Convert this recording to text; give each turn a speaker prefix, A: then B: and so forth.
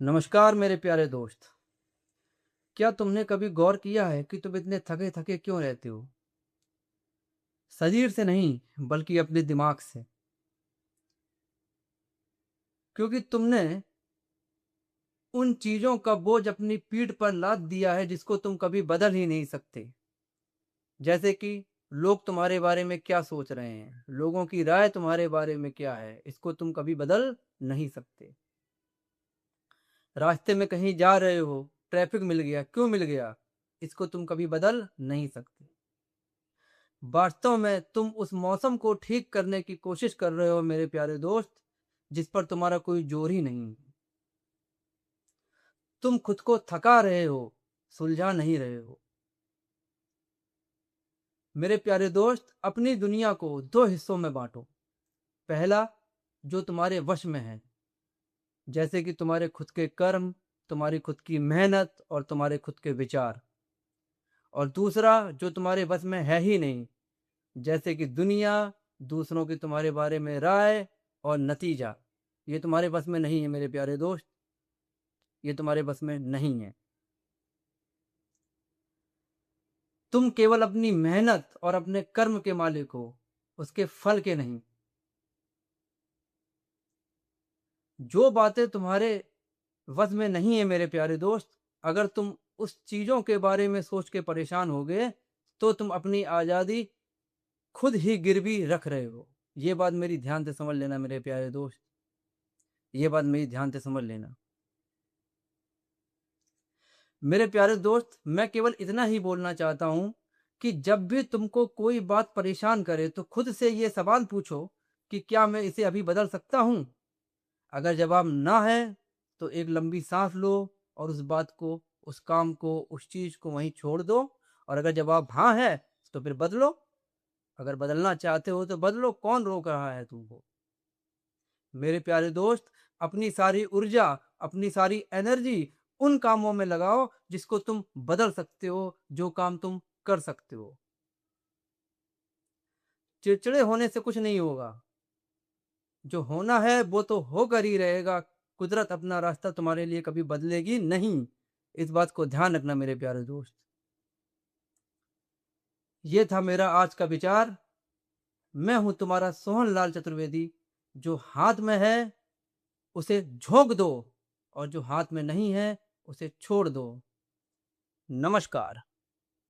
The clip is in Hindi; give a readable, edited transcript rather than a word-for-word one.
A: नमस्कार मेरे प्यारे दोस्त। क्या तुमने कभी गौर किया है कि तुम इतने थके थके क्यों रहते हो? शरीर से नहीं, बल्कि अपने दिमाग से। क्योंकि तुमने उन चीजों का बोझ अपनी पीठ पर लाद दिया है जिसको तुम कभी बदल ही नहीं सकते। जैसे कि लोग तुम्हारे बारे में क्या सोच रहे हैं, लोगों की राय तुम्हारे बारे में क्या है, इसको तुम कभी बदल नहीं सकते। रास्ते में कहीं जा रहे हो, ट्रैफिक मिल गया, क्यों मिल गया, इसको तुम कभी बदल नहीं सकते। वास्तव में तुम उस मौसम को ठीक करने की कोशिश कर रहे हो मेरे प्यारे दोस्त, जिस पर तुम्हारा कोई जोर ही नहीं। तुम खुद को थका रहे हो, सुलझा नहीं रहे हो। मेरे प्यारे दोस्त, अपनी दुनिया को दो हिस्सों में बांटो। पहला, जो तुम्हारे वश में है, जैसे कि तुम्हारे खुद के कर्म, तुम्हारी खुद की मेहनत और तुम्हारे खुद के विचार। और दूसरा, जो तुम्हारे बस में है ही नहीं, जैसे कि दुनिया, दूसरों की तुम्हारे बारे में राय और नतीजा। ये तुम्हारे बस में नहीं है मेरे प्यारे दोस्त, ये तुम्हारे बस में नहीं है। तुम केवल अपनी मेहनत और अपने कर्म के मालिक हो, उसके फल के नहीं। जो बातें तुम्हारे वश में नहीं है मेरे प्यारे दोस्त, अगर तुम उस चीजों के बारे में सोच के परेशान हो गए, तो तुम अपनी आजादी खुद ही गिरवी रख रहे हो। ये बात मेरी ध्यान से समझ लेना मेरे प्यारे दोस्त, ये बात मेरी ध्यान से समझ लेना। मेरे प्यारे दोस्त, मैं केवल इतना ही बोलना चाहता हूं कि जब भी तुमको कोई बात परेशान करे तो खुद से ये सवाल पूछो कि क्या मैं इसे अभी बदल सकता हूं। अगर जवाब ना है तो एक लंबी सांस लो और उस बात को, उस काम को, उस चीज को वहीं छोड़ दो। और अगर जवाब हाँ है तो फिर बदलो। अगर बदलना चाहते हो तो बदलो, कौन रोक रहा है तुमको। मेरे प्यारे दोस्त, अपनी सारी ऊर्जा, अपनी सारी एनर्जी उन कामों में लगाओ जिसको तुम बदल सकते हो, जो काम तुम कर सकते हो। चिड़चिड़े होने से कुछ नहीं होगा। जो होना है वो तो होकर ही रहेगा। कुदरत अपना रास्ता तुम्हारे लिए कभी बदलेगी नहीं। इस बात को ध्यान रखना मेरे प्यारे दोस्त। ये था मेरा आज का विचार। मैं हूं तुम्हारा सोहन लाल चतुर्वेदी। जो हाथ में है उसे झोंक दो, और जो हाथ में नहीं है उसे छोड़ दो। नमस्कार।